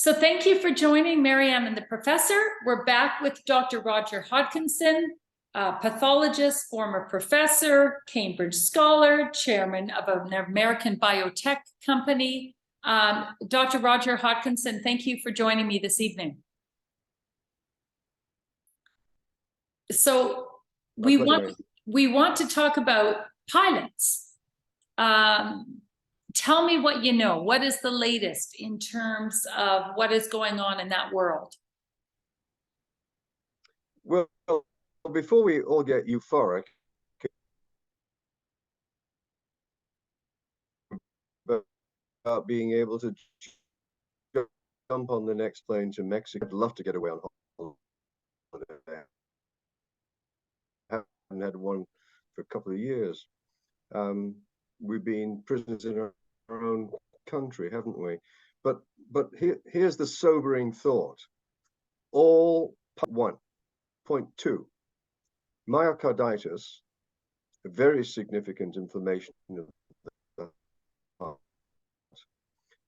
So thank you for joining Marianne and the professor. We're back with Dr. Roger Hodkinson, pathologist, former professor, Cambridge scholar, chairman of an American biotech company. Dr. Roger Hodkinson, thank you for joining me this evening. So we want to talk about pilots. Tell me what you know. What is the latest in terms of what is going on in that world? Well, before we all get euphoric about being able to jump on the next plane to Mexico, I'd love to get away on holiday. I haven't had one for a couple of years. We've been prisoners in our own country, haven't we? But here's the sobering thought. Point two, myocarditis, a very significant inflammation of the heart,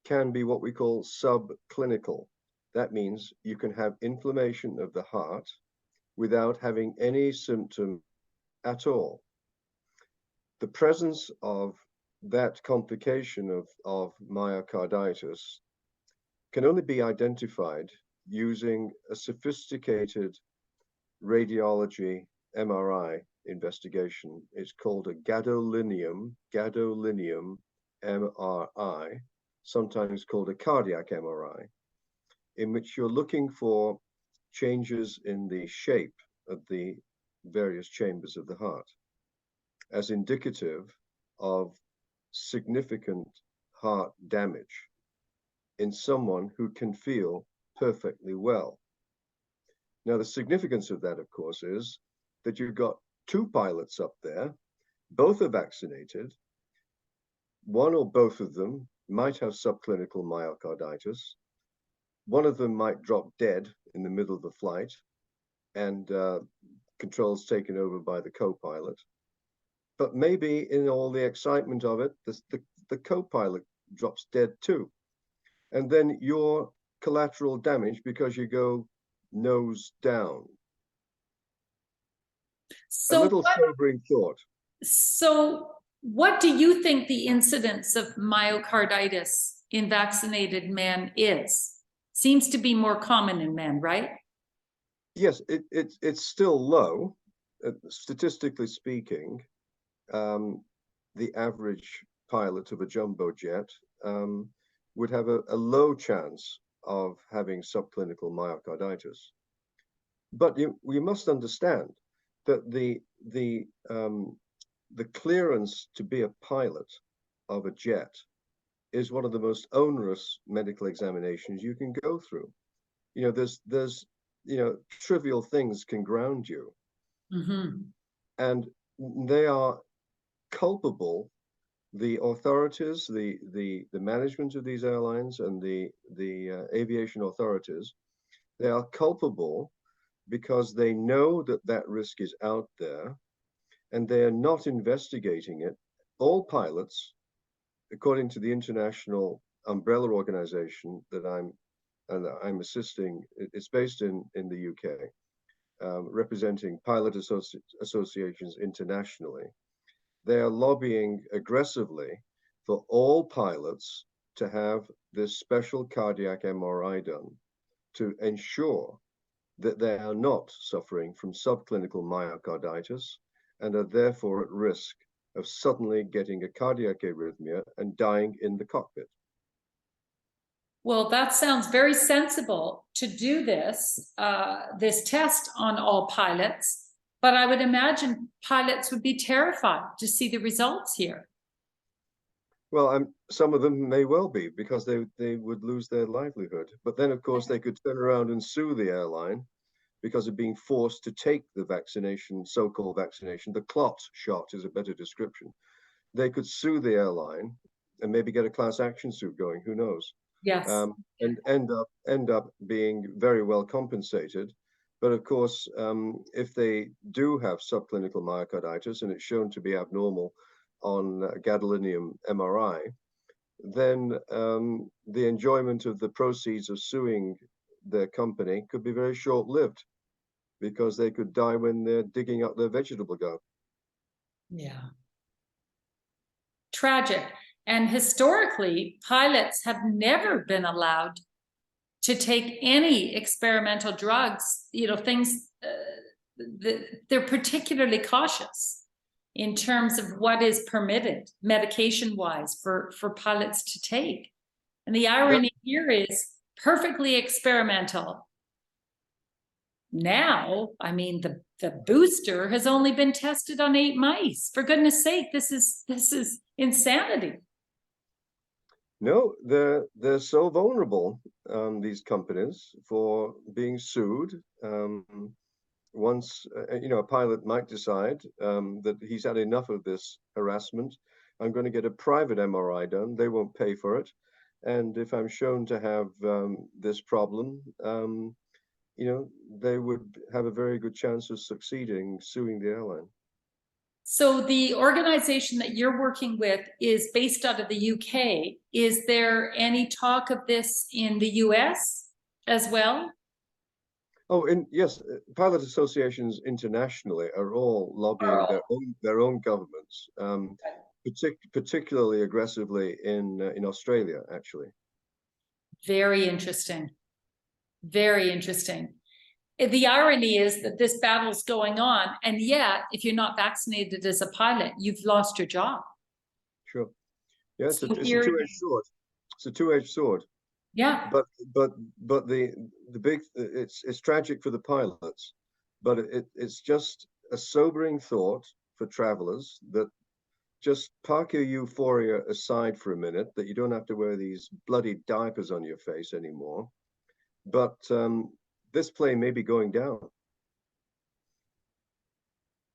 can be what we call subclinical. That means you can have inflammation of the heart without having any symptom at all. The presence of that complication of myocarditis can only be identified using a sophisticated radiology MRI investigation. It's called a gadolinium MRI, sometimes called a cardiac MRI, in which you're looking for changes in the shape of the various chambers of the heart as indicative of significant heart damage in someone who can feel perfectly well. Now, the significance of that, of course, is that you've got two pilots up there, both are vaccinated. One or both of them might have subclinical myocarditis. One of them might drop dead in the middle of the flight and controls taken over by the co-pilot. But maybe in all the excitement of it, the co-pilot drops dead too. And then you're collateral damage because you go nose down. So a little sobering thought. So what do you think the incidence of myocarditis in vaccinated men is? Seems to be more common in men, right? Yes, it's still low, statistically speaking. The average pilot of a jumbo jet would have a low chance of having subclinical myocarditis. But we must understand that the clearance to be a pilot of a jet is one of the most onerous medical examinations you can go through. There's trivial things can ground you, and they are culpable. The authorities, the management of these airlines and the aviation authorities, they are culpable because they know that risk is out there and they are not investigating it. All pilots, according to the international umbrella organization that I'm assisting, it's based in the UK, representing pilot associations internationally. They are lobbying aggressively for all pilots to have this special cardiac MRI done to ensure that they are not suffering from subclinical myocarditis and are therefore at risk of suddenly getting a cardiac arrhythmia and dying in the cockpit. Well, that sounds very sensible to do this test on all pilots. But I would imagine pilots would be terrified to see the results here. Well, some of them may well be, because they would lose their livelihood. But then, of course, they could turn around and sue the airline because of being forced to take the vaccination, so-called vaccination. The clot shot is a better description. They could sue the airline and maybe get a class action suit going. Who knows? Yes. And end up being very well compensated. But of course, if they do have subclinical myocarditis and it's shown to be abnormal on gadolinium MRI, then the enjoyment of the proceeds of suing their company could be very short-lived, because they could die when they're digging up their vegetable garden. Yeah. Tragic. And historically, pilots have never been allowed to take any experimental drugs, things, they're particularly cautious in terms of what is permitted medication-wise for pilots to take. And the irony here is perfectly experimental. Now, I mean, the booster has only been tested on 8 mice. For goodness sake, this is insanity. No, they're so vulnerable, these companies, for being sued. Once a pilot might decide that he's had enough of this harassment, I'm going to get a private MRI done. They won't pay for it, and if I'm shown to have this problem, they would have a very good chance of succeeding, suing the airline. So the organization that you're working with is based out of the UK. Is there any talk of this in the US as well? Oh, and yes, pilot associations internationally are all lobbying their own governments, particularly aggressively in Australia, actually. Very interesting. Very interesting. The irony is that this battle's going on, and yet, if you're not vaccinated as a pilot, you've lost your job. Sure. Yeah, it's a here, two-edged sword. It's a two-edged sword. Yeah. But the big, it's tragic for the pilots, but it's just a sobering thought for travelers, that just park your euphoria aside for a minute, that you don't have to wear these bloody diapers on your face anymore. But this plane may be going down.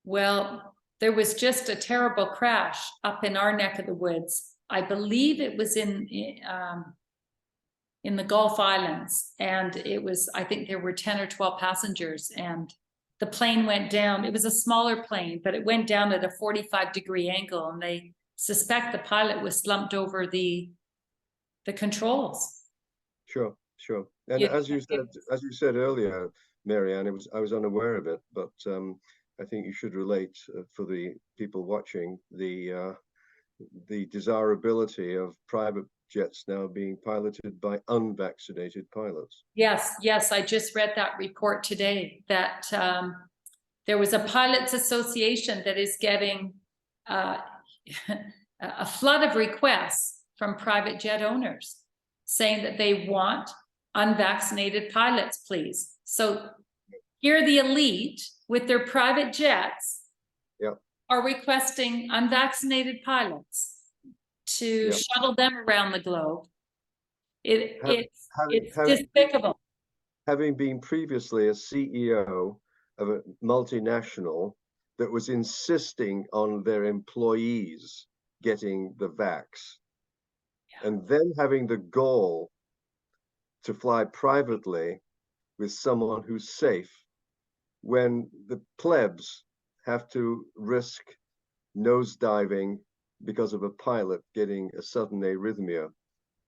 Well, there was just a terrible crash up in our neck of the woods. I believe it was in the Gulf Islands, and I think there were 10 or 12 passengers, and the plane went down. It was a smaller plane, but it went down at a 45-degree angle, and they suspect the pilot was slumped over the controls. Sure. And as you said earlier, Marianne, I was unaware of it, but I think you should relate, for the people watching, the desirability of private jets now being piloted by unvaccinated pilots. Yes, I just read that report today, that there was a pilots association that is getting a flood of requests from private jet owners saying that they want unvaccinated pilots, please. So here the elite with their private jets are requesting unvaccinated pilots to shuttle them around the globe. It's despicable. Having been previously a CEO of a multinational that was insisting on their employees getting the vax, and then having the gall to fly privately with someone who's safe, when the plebs have to risk nosediving because of a pilot getting a sudden arrhythmia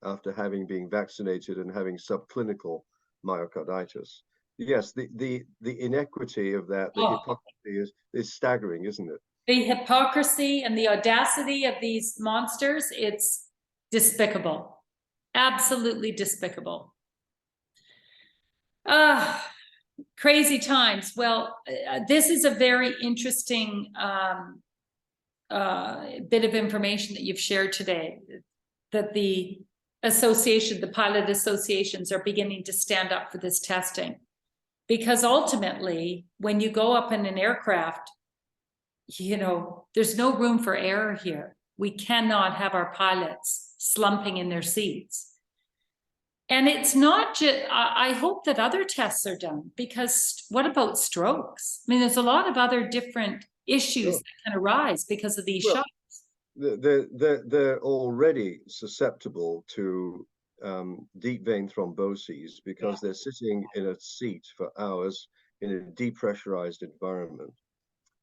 after having been vaccinated and having subclinical myocarditis. Yes, the inequity of that, the hypocrisy is staggering, isn't it? The hypocrisy and the audacity of these monsters, it's despicable. Absolutely despicable. Crazy times. Well, this is a very interesting bit of information that you've shared today, that the pilot associations are beginning to stand up for this testing. Because ultimately, when you go up in an aircraft, there's no room for error here. We cannot have our pilots slumping in their seats. And it's not just, I hope that other tests are done, because what about strokes? I mean, there's a lot of other different issues that can arise because of these shocks. They're already susceptible to deep vein thromboses, because they're sitting in a seat for hours in a depressurized environment.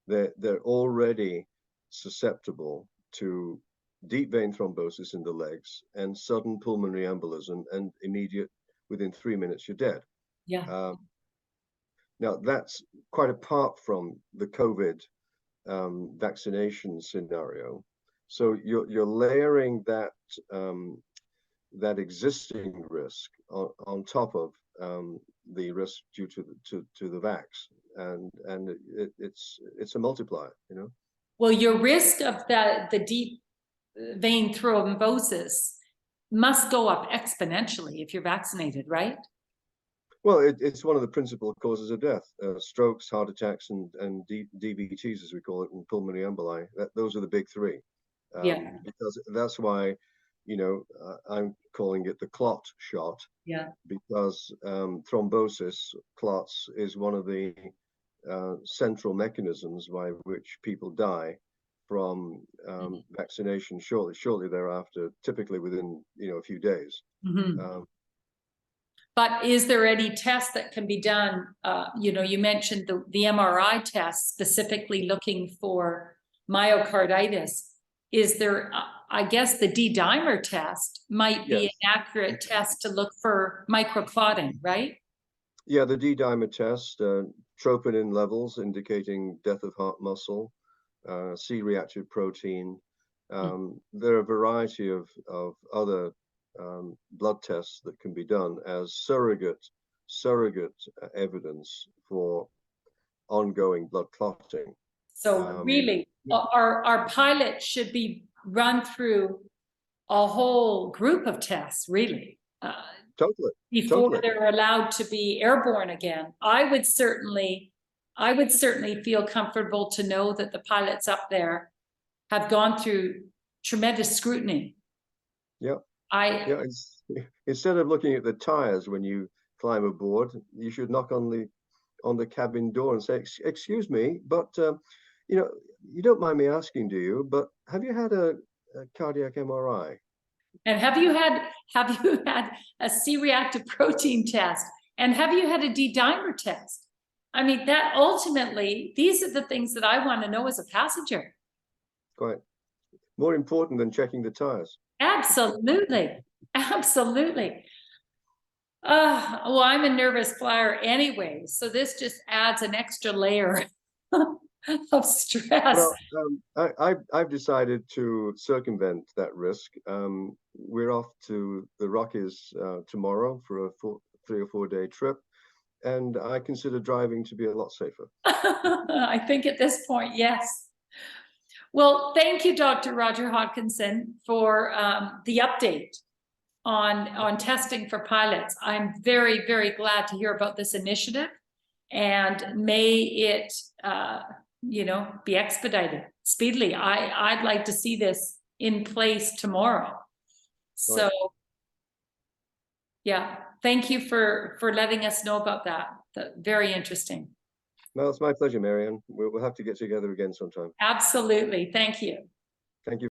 They're already susceptible to deep vein thrombosis in the legs, and sudden pulmonary embolism, and immediate, within 3 minutes, you're dead. Yeah. Now, that's quite apart from the COVID vaccination scenario. So you're layering that that existing risk on top of the risk due to the vax, and it's a multiplier, you know. Well, your risk of the deep vein thrombosis must go up exponentially if you're vaccinated, right? Well, it's one of the principal causes of death: strokes, heart attacks, and DVTs, as we call it, and pulmonary emboli. Those are the big three. Yeah. Because that's why, you know, I'm calling it the clot shot. Yeah. Because thrombosis, clots, is one of the central mechanisms by which people die from vaccination shortly thereafter, typically within, you know, a few days. But is there any test that can be done? You know, you mentioned the MRI test specifically looking for myocarditis. Is there, I guess the D-dimer test might be an accurate test to look for microclotting, right? Yeah, the D-dimer test, troponin levels indicating death of heart muscle, C-reactive protein. There are a variety of other blood tests that can be done as surrogate evidence for ongoing blood clotting. So really, our pilots should be run through a whole group of tests, really. Before they're allowed to be airborne again. I would certainly feel comfortable to know that the pilots up there have gone through tremendous scrutiny. Yeah. Instead of looking at the tires when you climb aboard, you should knock on the cabin door and say, "Excuse me, but you know, you don't mind me asking, do you? But have you had a cardiac MRI? And have you had a C-reactive protein test? And have you had a D-dimer test?" I mean, that ultimately, these are the things that I want to know as a passenger. Quite more important than checking the tires. Absolutely. Absolutely. Well, I'm a nervous flyer anyway, so this just adds an extra layer of stress. Well, I've decided to circumvent that risk. We're off to the Rockies tomorrow for a 3 or 4 day trip, and I consider driving to be a lot safer. I think at this point, yes. Well, thank you, Dr. Roger Hodkinson, for the update on testing for pilots. I'm very, very glad to hear about this initiative, and may it you know, be expedited speedily. I'd like to see this in place tomorrow. So yeah, thank you for letting us know about that. Very interesting. No, it's my pleasure, Marianne. We'll have to get together again sometime. Absolutely. Thank you. Thank you.